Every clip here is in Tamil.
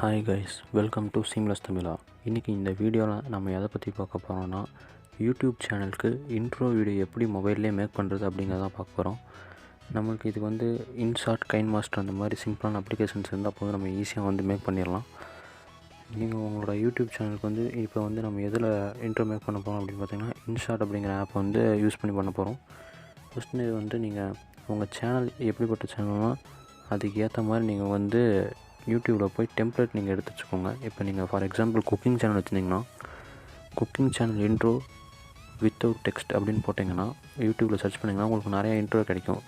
Hi guys, welcome to seamless தமிழா. இன்றைக்கி இந்த வீடியோவில் நம்ம எதை பற்றி பார்க்க போகிறோம்னா, யூடியூப் சேனலுக்கு இன்ட்ரோ வீடியோ எப்படி மொபைல்லே மேக் பண்ணுறது அப்படிங்கிறதான் பார்க்க போகிறோம். நம்மளுக்கு இது வந்து இன்ஷாட், கைன் மாஸ்டர் அந்த மாதிரி சிம்பிளான அப்ளிகேஷன்ஸ் இருந்தால் போதும், நம்ம ஈஸியாக வந்து மேக் பண்ணிடலாம். நீங்கள் உங்களோட யூடியூப் சேனலுக்கு வந்து இப்போ வந்து நம்ம எதில் இன்ட்ரோ மேக் பண்ண போகிறோம் அப்படின்னு பார்த்தீங்கன்னா, இன்ஷாட் அப்படிங்கிற ஆப் வந்து யூஸ் பண்ணி பண்ண போகிறோம். ஃபஸ்ட்டு இது வந்து நீங்கள் உங்கள் சேனல் எப்படிப்பட்ட சேனல்னால் அதுக்கு ஏற்ற மாதிரி நீங்கள் வந்து யூடியூப்பில் போய் டெம்ப்ளேட் நீங்கள் எடுத்து வச்சுக்கோங்க. இப்போ நீங்கள் ஃபார் எக்ஸாம்பிள் குக்கிங் சேனல் வச்சுருந்தீங்கன்னா, cooking channel intro without text அப்படின்னு போட்டிங்கன்னா யூடியூப்பில் சர்ச் பண்ணிங்கன்னா உங்களுக்கு நிறையா இன்ட்ரோ கிடைக்கும்.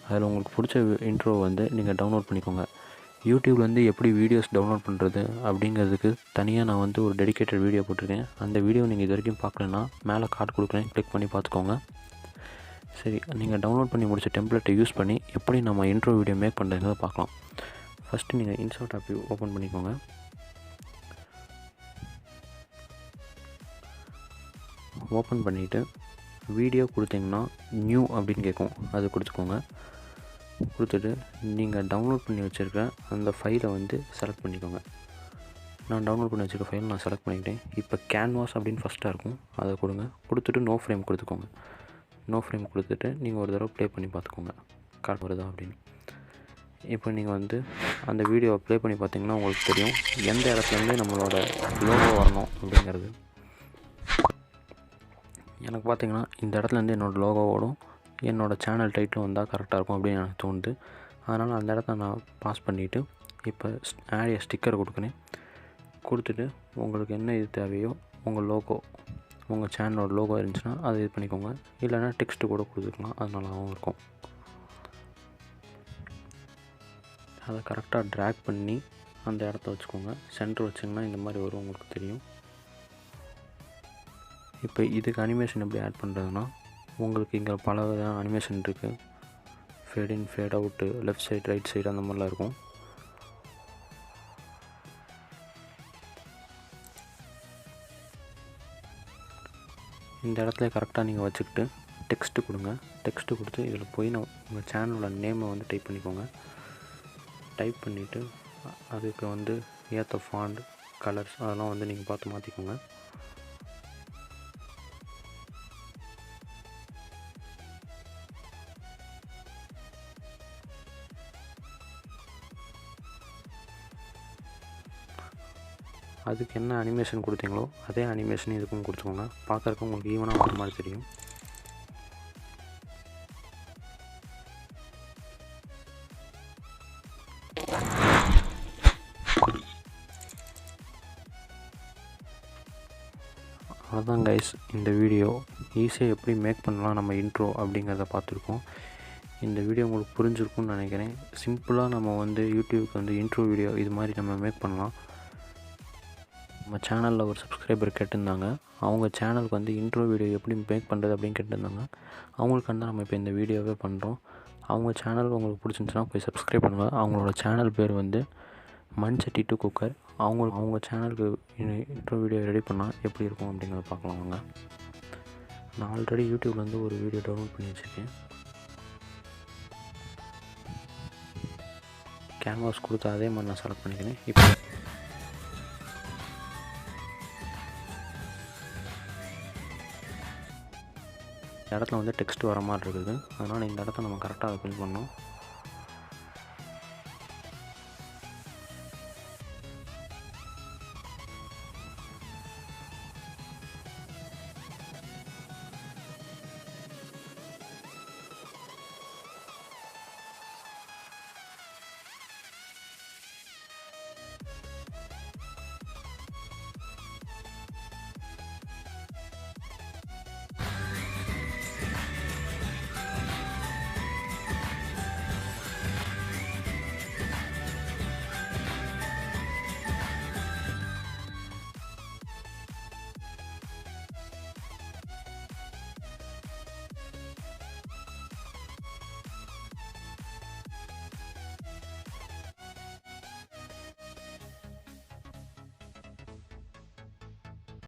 அதில் உங்களுக்கு பிடிச்ச இன்ட்ரோ வந்து நீங்கள் டவுன்லோட் பண்ணிக்கோங்க. யூடியூப்பில் வந்து எப்படி வீடியோஸ் டவுன்லோட் பண்ணுறது அப்படிங்கிறதுக்கு தனியாக நான் வந்து ஒரு டெடிக்கேட்டட் வீடியோ போட்டிருக்கேன். அந்த வீடியோ நீங்கள் இது வரைக்கும் பார்க்கலன்னா மேலே கார்டு கொடுக்குறேன், கிளிக் பண்ணி பார்த்துக்கோங்க. சரி, நீங்கள் டவுன்லோட் பண்ணி முடிச்ச டெம்ப்ளேட்டை யூஸ் பண்ணி எப்படி நம்ம இன்ட்ரோ வீடியோ மேக் பண்ணுறதுங்கிறத பார்க்கலாம். ஃபஸ்ட்டு நீங்கள் இன்ஷாட் ஆப் ஓப்பன் பண்ணிக்கோங்க. ஓப்பன் பண்ணிவிட்டு வீடியோ கொடுத்தீங்கன்னா நியூ அப்படின்னு கேட்கும், அது கொடுத்துக்கோங்க. கொடுத்துட்டு நீங்கள் டவுன்லோட் பண்ணி வச்சுருக்க அந்த ஃபைலை வந்து செலக்ட் பண்ணிக்கோங்க. நான் டவுன்லோட் பண்ணி வச்சுருக்க ஃபைல் நான் செலக்ட் பண்ணிக்கிட்டேன். இப்போ கேன்வாஸ் அப்படின்னு ஃபஸ்ட்டாக இருக்கும், அதை கொடுங்க. கொடுத்துட்டு நோ ஃப்ரேம் கொடுத்துக்கோங்க. நோ ஃப்ரேம் கொடுத்துட்டு நீங்கள் ஒரு தடவை ப்ளே பண்ணி பார்த்துக்கோங்க கார்டு வருதா அப்படின்னு. இப்போ நீங்கள் வந்து அந்த வீடியோவை ப்ளே பண்ணி பார்த்தீங்கன்னா உங்களுக்கு தெரியும் எந்த இடத்துலேருந்து நம்மளோட லோகோ வரணும் அப்படிங்கிறது. எனக்கு பார்த்தீங்கன்னா இந்த இடத்துலேருந்து என்னோடய லோகோ ஓடும், என்னோடய சேனல் டைட்டில் வந்தால் கரெக்டாக இருக்கும் அப்படின்னு எனக்கு தோணுது. அதனால் அந்த இடத்த நான் பாஸ் பண்ணிவிட்டு இப்போ ஆட் எ ஸ்டிக்கர் கொடுக்குறேன். கொடுத்துட்டு உங்களுக்கு என்ன இது தேவையோ உங்கள் லோகோ, உங்கள் சேனலோட லோகோ இருந்துச்சுன்னா அதை இது பண்ணிக்கோங்க. இல்லைனா டெக்ஸ்ட்டு கூட கொடுத்துக்கலாம், அது நல்லாவும் இருக்கும். அதை கரெக்டாக ட்ராக் பண்ணி அந்த இடத்த வச்சுக்கோங்க. சென்டர் வச்சிங்கன்னா இந்த மாதிரி வரும், உங்களுக்கு தெரியும். இப்போ இதுக்கு அனிமேஷன் எப்படி ஆட் பண்ணுறதுன்னா, உங்களுக்கு இங்கே பல விதமான அனிமேஷன் இருக்குது. Fade in, fade out, left side, right side அந்த மாதிரிலாம் இருக்கும். இந்த இடத்துல கரெக்டாக நீங்கள் வச்சுக்கிட்டு டெக்ஸ்ட்டு கொடுங்க. டெக்ஸ்ட்டு கொடுத்து இதில் போய் நான் உங்கள் சேனலோட நேமை வந்து டைப் பண்ணிக்கோங்க. டைப் பண்ணிவிட்டு அதுக்கு வந்து ஏற்ற ஃபாண்ட், கலர்ஸ் அதெல்லாம் வந்து நீங்கள் பார்த்து மாற்றிக்கோங்க. அதுக்கு என்ன அனிமேஷன் கொடுத்தீங்களோ அதே அனிமேஷன் இதுக்கும் கொடுத்துக்கோங்க. பார்க்குறக்கு உங்களுக்கு ஈவனாக வர மாதிரி தெரியும். அவ்வளோதான் கைஸ், இந்த வீடியோ ஈஸியாக எப்படி மேக் பண்ணலாம் நம்ம இன்ட்ரோ அப்படிங்கிறத பார்த்துருக்கோம். இந்த வீடியோ உங்களுக்கு புரிஞ்சிருக்கும்னு நினைக்கிறேன். சிம்பிளாக நம்ம வந்து யூடியூப்க்கு வந்து இன்ட்ரோ வீடியோ இது மாதிரி நம்ம மேக் பண்ணலாம். நம்ம சேனலில் ஒரு சப்ஸ்கிரைபர் கேட்டிருந்தாங்க, அவங்க சேனலுக்கு வந்து இன்ட்ரோ வீடியோ எப்படி மேக் பண்ணுறது அப்படின்னு கேட்டிருந்தாங்க. அவங்களுக்கு வந்து நம்ம இப்போ இந்த வீடியோவே பண்ணுறோம். அவங்க சேனல் உங்களுக்கு பிடிச்சிருந்துச்சுன்னா போய் சப்ஸ்கிரைப் பண்ணுங்கள். அவங்களோட சேனல் பேர் வந்து மண்சட்டி டு குக்கர். அவங்க சேனலுக்கு இன்ட்ரோ வீடியோ ரெடி பண்ணால் எப்படி இருக்கும் அப்படிங்கிறத பார்க்கலாம் வாங்க. நான் ஆல்ரெடி யூடியூப்லேருந்து ஒரு வீடியோ டவுன்லோட் பண்ணி வச்சுருக்கேன். கேன்வாஸ் கொடுத்து அதே மாதிரி நான் செலக்ட் பண்ணிக்கிறேன். இப்போ இந்த இடத்துல வந்து டெக்ஸ்ட் வர மாதிரி இருக்குது, அதனால் இந்த இடத்த நம்ம கரெக்டாக ஃபில் பண்ணோம்.